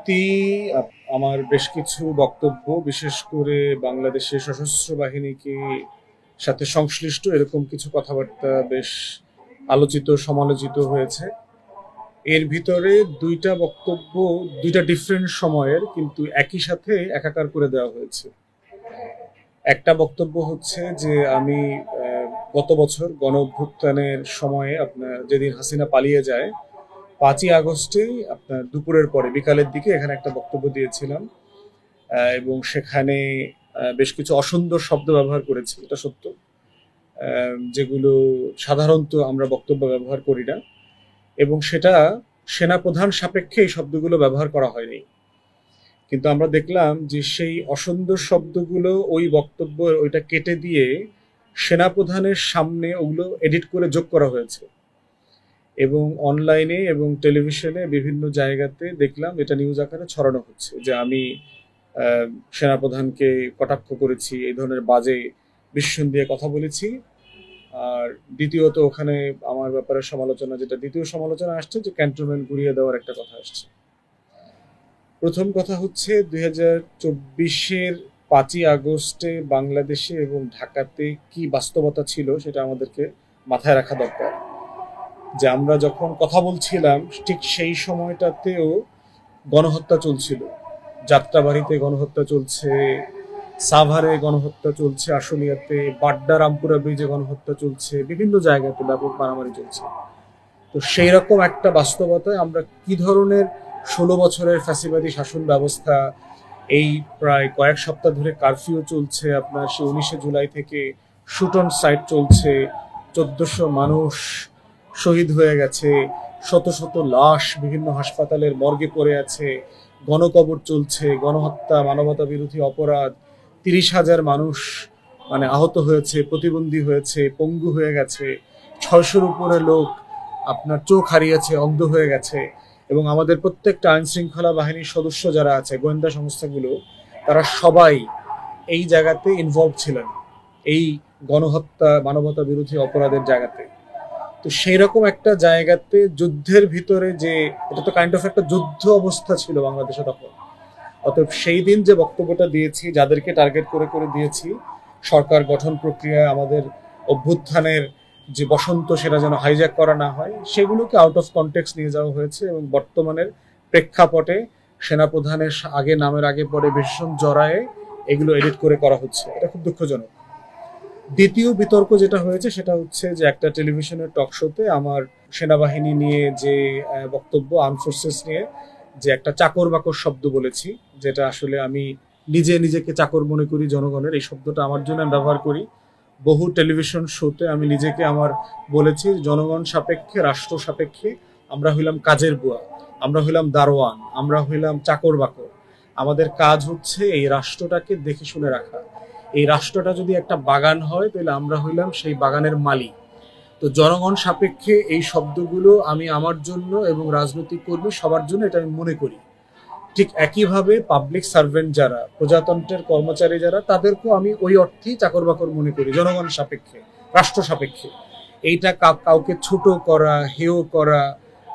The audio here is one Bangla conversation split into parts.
সম্প্রতি আমার বেশ কিছু বক্তব্য বিশেষ করে বাংলাদেশের সশস্ত্র বাহিনীকে সাথে সংশ্লিষ্ট এরকম কিছু কথাবার্তা বেশ আলোচিত সমালোচিত হয়েছে। এর ভিতরে দুইটা বক্তব্য দুইটা ডিফারেন্ট সময়ের, কিন্তু একই সাথে একাকার করে দেওয়া হয়েছে। একটা বক্তব্য হচ্ছে যে আমি গত বছর গণ অভ্যুত্থানের সময়ে আপনার যেদিন হাসিনা পালিয়ে যায় 5ই আগস্টেই আপনার দুপুরের পরে বিকালের দিকে এখানে একটা বক্তব্য দিয়েছিলাম, এবং সেখানে বেশ কিছু অসুন্দর শব্দ ব্যবহার করেছি, এটা সত্য, যেগুলো সাধারণত আমরা বক্তব্য ব্যবহার করি না, এবং সেটা সেনাপ্রধান সাপেক্ষে এই শব্দগুলো ব্যবহার করা হয়নি। কিন্তু আমরা দেখলাম যে সেই অসুন্দর শব্দগুলো ওই বক্তব্য ওইটা কেটে দিয়ে সেনাপ্রধানের সামনে ওগুলো এডিট করে যোগ করা হয়েছে, এবং অনলাইনে এবং টেলিভিশনে বিভিন্ন জায়গাতে দেখলাম এটা নিউজ আকারে ছড়ানো হচ্ছে যে আমি সেনাপ্রধানকে কটাক্ষ করেছি, এই ধরনের বাজে বিশ্বন দিয়ে কথা বলেছি। আর দ্বিতীয়ত ওখানে আমার ব্যাপারে সমালোচনা, যেটা দ্বিতীয় সমালোচনা আসছে, যে ক্যান্টনমেন্ট ঘুরিয়ে দেওয়ার একটা কথা আসছে। প্রথম কথা হচ্ছে 2024-এর 5ই আগস্টে বাংলাদেশে এবং ঢাকাতে কি বাস্তবতা ছিল সেটা আমাদেরকে মাথায় রাখা দরকার। যে আমরা যখন কথা বলছিলাম ঠিক সেই সময়টাতেও গণহত্যা চলছিল, যাত্রাবাড়িতে গণহত্যা চলছে, সাভারে গণহত্যা চলছে, আশুলিয়াতে, বাড্ডা রামপুরা ব্রিজে গণহত্যা চলছে, বিভিন্ন জায়গাতে ব্যাপক মারামারি চলছে। তো সেই রকম একটা বাস্তবতায় আমরা কি ধরনের 16 বছরের ফ্যাসিবাদী শাসন ব্যবস্থা, এই প্রায় কয়েক সপ্তাহ ধরে কারফিউ চলছে, আপনার সে 19শে জুলাই থেকে শুট অন সাইট চলছে, 1400 মানুষ শহীদ হয়ে গেছে, শত শত লাশ বিভিন্ন হাসপাতালের মর্গে পড়ে আছে, গণকবর চলছে, গণহত্যা, মানবতা বিরোধী অপরাধ, 30,000 মানুষ মানে আহত হয়েছে, প্রতিবন্ধী হয়েছে, পঙ্গু হয়ে গেছে, 600-র উপরে লোক আপনার চোখ হারিয়েছে, অন্ধ হয়ে গেছে, এবং আমাদের প্রত্যেকটা আইন শৃঙ্খলা বাহিনীর সদস্য যারা আছে, গোয়েন্দা সংস্থাগুলো, তারা সবাই এই জায়গাতে ইনভলভ ছিলেন, এই গণহত্যা মানবতা বিরোধী অপরাধের জায়গাতে। তো সেই রকম একটা জায়গাতে যুদ্ধের ভিতরে, যে এটা তো কাইন্ড অফ একটা যুদ্ধ অবস্থা ছিল বাংলাদেশে তখন, অতএব সেই দিন যে বক্তব্যটা দিয়েছি, যাদেরকে টার্গেট করে করে দিয়েছি, সরকার গঠন প্রক্রিয়ায় আমাদের অভ্যুত্থানের যে বসন্ত সেটা যেন হাইজ্যাক করা না হয়, সেগুলোকে আউট অফ কনটেক্সট নিয়ে যাওয়া হয়েছে, এবং বর্তমানের প্রেক্ষাপটে সেনাপ্রধানের আগে নামের আগে পরে ভীষণ জড়ায়ে এগুলো এডিট করে করা হচ্ছে। এটা খুব দুঃখজনক। দ্বিতীয় বিতর্ক যেটা হয়েছে সেটা হচ্ছে যে একটা টেলিভিশনের টক শোতে আমার সেনাবাহিনী নিয়ে যে বক্তব্য, আর্ম ফোর্সেস নিয়ে যে একটা চাকর বাকর শব্দ বলেছি, যেটা আসলে আমি নিজেকে চাকর মনে করি জনগণের, এই শব্দটা আমার জন্য আমি ব্যবহার করি। বহু টেলিভিশন শোতে আমি নিজেকে আমার বলেছি জনগণ সাপেক্ষে, রাষ্ট্র সাপেক্ষে আমরা হইলাম কাজের বুয়া, আমরা হইলাম দারোয়ান, আমরা হইলাম চাকর বাকর। আমাদের কাজ হচ্ছে এই রাষ্ট্রটাকে দেখে শুনে রাখা। এই রাষ্ট্রটা যদি একটা বাগান হয় তাহলে আমরা হইলাম সেই বাগানের মালি। তো জনগণ সাপেক্ষে এই শব্দগুলো আমি আমার জন্য এবং রাজনৈতিক কর্মী সবার জন্য এটা আমি মনে করি। ঠিক একইভাবে পাবলিক সার্ভেন্ট যারা, প্রজাতন্ত্রের কর্মচারী যারা, তাদেরকেও আমি ওই অর্থেই চাকর বাকর মনে করি, জনগণ সাপেক্ষে, রাষ্ট্র সাপেক্ষে। এইটা কাউকে ছোট করা, হেয় করা,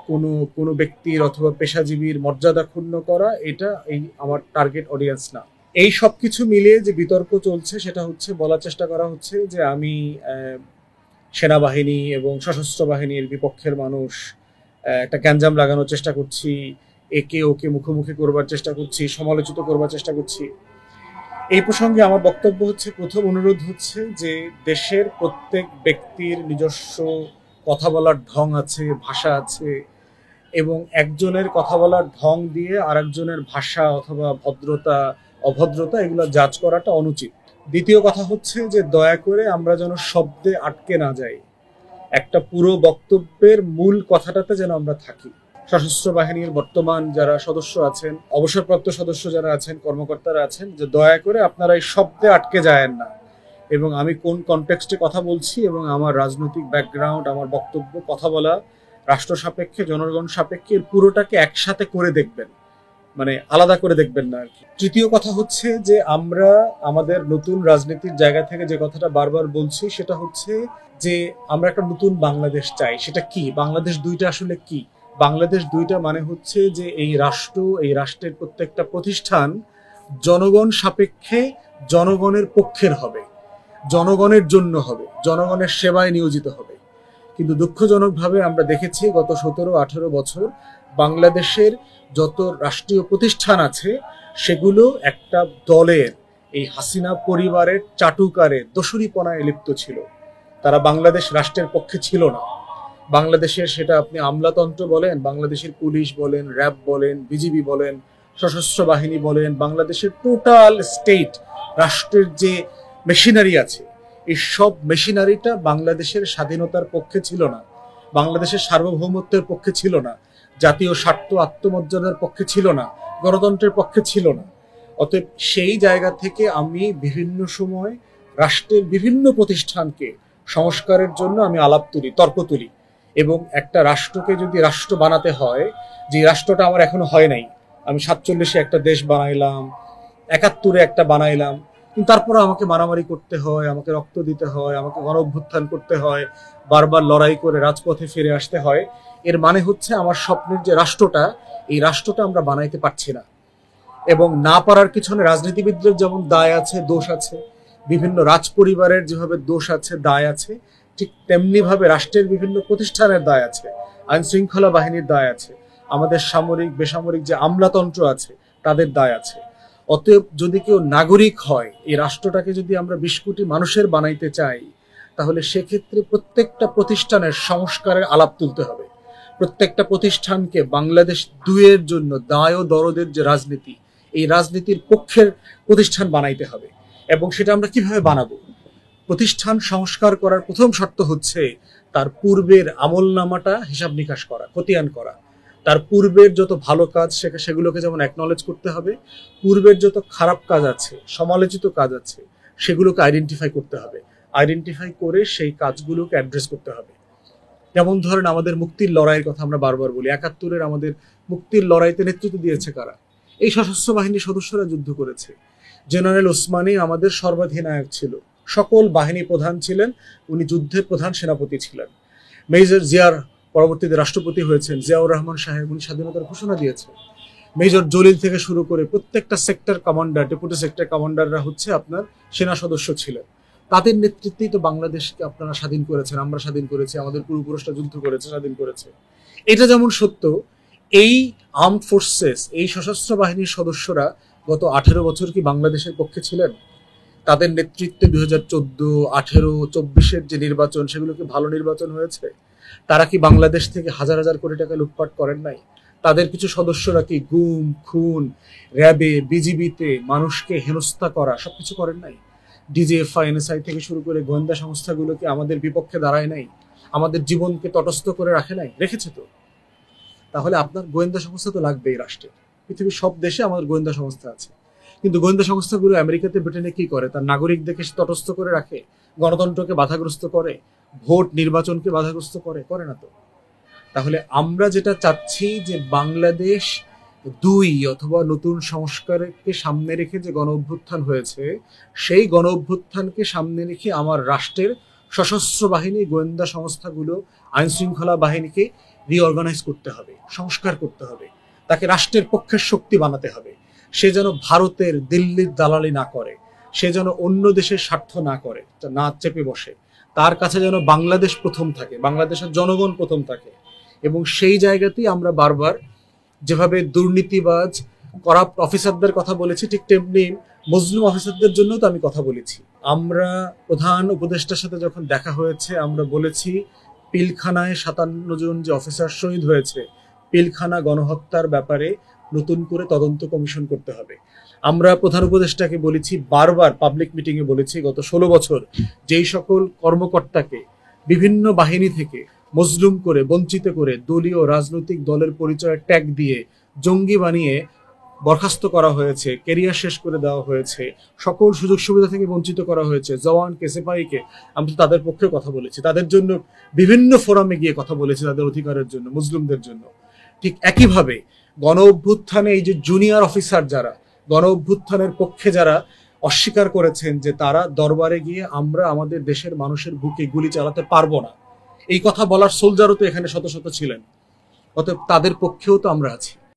কোনো কোনো ব্যক্তির অথবা পেশাজীবীর মর্যাদা ক্ষুণ্ণ করা, এটা এই আমার টার্গেট অডিয়েন্স না। এই সব কিছু মিলিয়ে যে বিতর্ক চলছে সেটা হচ্ছে, বলার চেষ্টা করা হচ্ছে যে আমি সেনাবাহিনী এবং সশস্ত্র বাহিনীর বিপক্ষের মানুষ, একটা গ্যাঞ্জাম লাগানোর চেষ্টা করছি, একে ওকে মুখোমুখি করবার চেষ্টা করছি, সমালোচিত করবার চেষ্টা করছি। এই প্রসঙ্গে আমার বক্তব্য হচ্ছে, প্রথম অনুরোধ হচ্ছে যে দেশের প্রত্যেক ব্যক্তির নিজস্ব কথা বলার ঢং আছে, ভাষা আছে, এবং একজনের কথা বলার ঢং দিয়ে আরেকজনের ভাষা অথবা ভদ্রতা অভদ্রতা এগুলো জাজ করাটা অনুচিত। দ্বিতীয় কথা হচ্ছে যে দয়া করে আমরা যেন শব্দে আটকে না যাই, একটা পুরো বক্তব্যের মূল কথাটাতে যেন আমরা থাকি। সশস্ত্র বাহিনীর বর্তমান যারা সদস্য আছেন, অবসরপ্রাপ্ত সদস্য যারা আছেন, কর্মকর্তারা আছেন, যে দয়া করে আপনারা এই শব্দে আটকে যায়েন না, এবং আমি কোন কনটেক্সটে কথা বলছি এবং আমার রাজনৈতিক ব্যাকগ্রাউন্ড, আমার বক্তব্য, কথা বলা রাষ্ট্র সাপেক্ষে, জনগণ সাপেক্ষে, পুরোটাকে একসাথে করে দেখবেন, মানে আলাদা করে দেখবেন না আর কি। তৃতীয় কথা হচ্ছে যে আমরা আমাদের নতুন রাজনীতির জায়গা থেকে যে কথাটা বারবার বলছি সেটা হচ্ছে যে আমরা একটা নতুন বাংলাদেশ চাই। সেটা কি? বাংলাদেশ দুইটা আসলে কি? বাংলাদেশ দুইটা মানে হচ্ছে যে এই রাষ্ট্র, এই রাষ্ট্রের প্রত্যেকটা প্রতিষ্ঠান জনগণ সাপেক্ষে জনগণের পক্ষের হবে, জনগণের জন্য হবে, জনগণের সেবায় নিয়োজিত হবে। কিন্তু দুঃখজনকভাবে আমরা দেখেছি গত 17-18 বছর বাংলাদেশের যত রাষ্ট্রীয় প্রতিষ্ঠান আছে সেগুলো একটা দলের, এই হাসিনা পরিবারের চাটুকারে দোসরিপনায় লিপ্ত ছিল। তারা বাংলাদেশ রাষ্ট্রের পক্ষে ছিল না। বাংলাদেশের, সেটা আপনি আমলাতন্ত্র বলেন, বাংলাদেশের পুলিশ বলেন, র্যাব বলেন, বিজিবি বলেন, সশস্ত্র বাহিনী বলেন, বাংলাদেশের টোটাল স্টেট রাষ্ট্রের যে মেশিনারি আছে, এই সব মেশিনারিটা বাংলাদেশের স্বাধীনতার পক্ষে ছিল না, বাংলাদেশের সার্বভৌমত্বের পক্ষে ছিল না, জাতীয় স্বার্থ আত্মমর্যাদার পক্ষে ছিল না, গণতন্ত্রের পক্ষে ছিল না। অতএব সেই জায়গা থেকে আমি বিভিন্ন সময় রাষ্ট্রের বিভিন্ন প্রতিষ্ঠানকে সংস্কারের জন্য আমি আলাপ তুলি, তর্ক তুলি। এবং একটা রাষ্ট্রকে যদি রাষ্ট্র বানাতে হয়, যে রাষ্ট্রটা আমার এখনো হয় নাই, আমি 47-এ একটা দেশ বানাইলাম, 71-এ একটা বানাইলাম, কিন্তু তারপরে আমাকে মারামারি করতে হয়, আমাকে রক্ত দিতে হয়, আমাকে গণ অভ্যুত্থান করতে হয়, বারবার লড়াই করে রাজপথে ফিরে আসতে হয়। এর মানে হচ্ছে আমার স্বপ্নের যে রাষ্ট্রটা, এই রাষ্ট্রটা আমরা বানাইতে পারছি না। এবং না পারার পিছনে রাজনীতিবিদদের যেমন দায় আছে, দোষ আছে, বিভিন্ন রাজ পরিবারের যেভাবে দোষ আছে, দায় আছে, ঠিক তেমনি ভাবে রাষ্ট্রের বিভিন্ন প্রতিষ্ঠানের দায় আছে, আইন শৃঙ্খলা বাহিনীর দায় আছে, আমাদের সামরিক বেসামরিক যে আমলাতন্ত্র আছে তাদের দায় আছে। অতএব যদি কেউ নাগরিক হয়, এই রাষ্ট্রটাকে যদি আমরা 20 কোটি মানুষের বানাইতে চাই, তাহলে সেক্ষেত্রে প্রত্যেকটা প্রতিষ্ঠানের সংস্কারের আলাপ তুলতে হবে। প্রত্যেকটা প্রতিষ্ঠানকে বাংলাদেশ দুইয়ের জন্য দায় ও দরদের যে রাজনীতি, এই রাজনীতির পক্ষের প্রতিষ্ঠান বানাইতে হবে। এবং সেটা আমরা কিভাবে বানাবো? প্রতিষ্ঠান সংস্কার করার প্রথম শর্ত হচ্ছে তার পূর্বের আমলনামাটা হিসাব নিকাশ করা, খতিয়ান করা। তার পূর্বের যত ভালো কাজ সেগুলোকে যেমন অ্যাকনলেজ করতে হবে, পূর্বের যত খারাপ কাজ আছে, সমালোচিত কাজ আছে, সেগুলোকে আইডেন্টিফাই করতে হবে। আইডেন্টিফাই করে সেই কাজগুলোকে অ্যাড্রেস করতে হবে। যেমন ধরেন আমাদের মুক্তির লড়াইয়ের কথা আমরা বারবার বলি, 71-এর আমাদের মুক্তির লড়াইতে নেতৃত্ব দিয়েছে কারা? এই সশস্ত্র বাহিনীর সদস্যরা যুদ্ধ করেছে। জেনারেল ওসমানী আমাদের সর্বাধিনায়ক ছিল, সকল বাহিনী প্রধান ছিলেন, উনি যুদ্ধের প্রধান সেনাপতি ছিলেন। মেজর জিয়ার পরবর্তীতে রাষ্ট্রপতি হয়েছেন জিয়াউর রহমান সাহেব, উনি স্বাধীনতার ঘোষণা দিয়েছেন। মেজর জলিল থেকে শুরু করে প্রত্যেকটা সেক্টর কমান্ডার, ডেপুটি সেক্টর কমান্ডাররা হচ্ছে আপনার সেনা সদস্য ছিলেন। তাদের নেতৃত্বেই তো বাংলাদেশকে আপনারা স্বাধীন করেছেন, আমরা স্বাধীন করেছি, আমাদের পূর্বপুরুষরা যুদ্ধ করেছে, স্বাধীন করেছে। এটা যেমন সত্য, এই আর্মড ফোর্সেস, এই সশস্ত্র বাহিনীর সদস্যরা গত 18 বছর কি বাংলাদেশের পক্ষে ছিলেন? তাদের নেতৃত্বে 2014, 18, 24-এর যে নির্বাচন, সেগুলো কি ভালো নির্বাচন হয়েছে? তারা কি বাংলাদেশ থেকে হাজার হাজার কোটি টাকা লুটপাট করেন নাই? তাদের কিছু সদস্যরা কি গুম, খুন, র্যাবে, বিজিবিতে মানুষকে হেনস্থা করা সবকিছু করেন নাই? ডিজিএফআই, এনএসআই থেকে শুরু করে গোয়েন্দা সংস্থাগুলো কি আমাদের বিপক্ষে দাঁড়ায় নাই? আমাদের জীবনকে তটস্থ করে রাখে নাই? রেখেছে তো। তাহলে আপনার গোয়েন্দা সংস্থা তো লাগবে এই রাষ্ট্রে। পৃথিবীর সব দেশে আমাদের গোয়েন্দা সংস্থা আছে, কিন্তু গোয়েন্দা সংস্থাগুলো আমেরিকাতে, ব্রিটেনে কি করে? তার নাগরিকদেরকে তটস্থ করে রাখে, গণতন্ত্রকে বাধাগ্রস্ত করে, ভোট নির্বাচনকে বাধাগ্রস্ত করে? করে না তো। তাহলে আমরা যেটা চাচ্ছি যে বাংলাদেশ দুই অথবা নতুন সংস্কারকে সামনে রেখে যে গণ অভ্যুত্থান হয়েছে, সেই গণ অভ্যুত্থানকে সামনে রেখে আমার রাষ্ট্রের সশস্ত্র বাহিনী, গোয়েন্দা সংস্থাগুলো, আইন শৃঙ্খলা বাহিনীকে রিঅর্গানাইজ করতে হবে, সংস্কার করতে হবে, তাকে রাষ্ট্রের পক্ষের শক্তি বানাতে হবে। সে যেন ভারতের, দিল্লির দালালি না করে, সে যেন অন্য দেশের স্বার্থ না করে, না চেপে বসে। তার কাছে যেন বাংলাদেশ প্রথম থাকে, বাংলাদেশের জনগণ প্রথম থাকে। এবং সেই জায়গাতেই আমরা বারবার যেভাবে দুর্নীতিবাজ, করাপ্ট অফিসারদের কথা বলেছি, ঠিক তেমনি মজলুম অফিসারদের জন্য তো আমি কথা বলেছি। আমরা প্রধান উপদেষ্টার সাথে যখন দেখা হয়েছে, আমরা বলেছি পিলখানায় 57 জন যে অফিসার শহীদ হয়েছে, পিলখানা গণহত্যার ব্যাপারে নতুন করে তদন্ত কমিশন করতে হবে। আমরা প্রধান উপদেষ্টাকে বলেছি, বারবার পাবলিক মিটিং এ বলেছি, গত 16 বছর যেই সকল কর্মকর্তাকে বিভিন্ন বাহিনী থেকে মজলুম করে, বঞ্চিত করে, দলীয় রাজনৈতিক দলের পরিচয় ট্যাগ দিয়ে জঙ্গি বানিয়ে বরখাস্ত করা হয়েছে, ক্যারিয়ার শেষ করে দেওয়া হয়েছে, সকল সুযোগ সুবিধা থেকে বঞ্চিত করা হয়েছে, জওয়ানকে, সিপাহীকে, আমরা তাদের পক্ষে কথা বলেছি, তাদের জন্য বিভিন্ন ফোরামে গিয়ে কথা বলেছি, তাদের অধিকারের জন্য, মুসলিমদের জন্য। ঠিক একইভাবে গণ অভ্যুত্থানে এই যে জুনিয়র অফিসার যারা, গণ অভ্যুত্থানের পক্ষে যারা অস্বীকার করেছেন যে তারা দরবারে গিয়ে আমরা আমাদের দেশের মানুষের বুকে গুলি চালাতে পারবো না, এই কথা বলার সোলজারও তো এখানে শত শত ছিলেন। অতএব তাদের পক্ষেও তো আমরা আছি।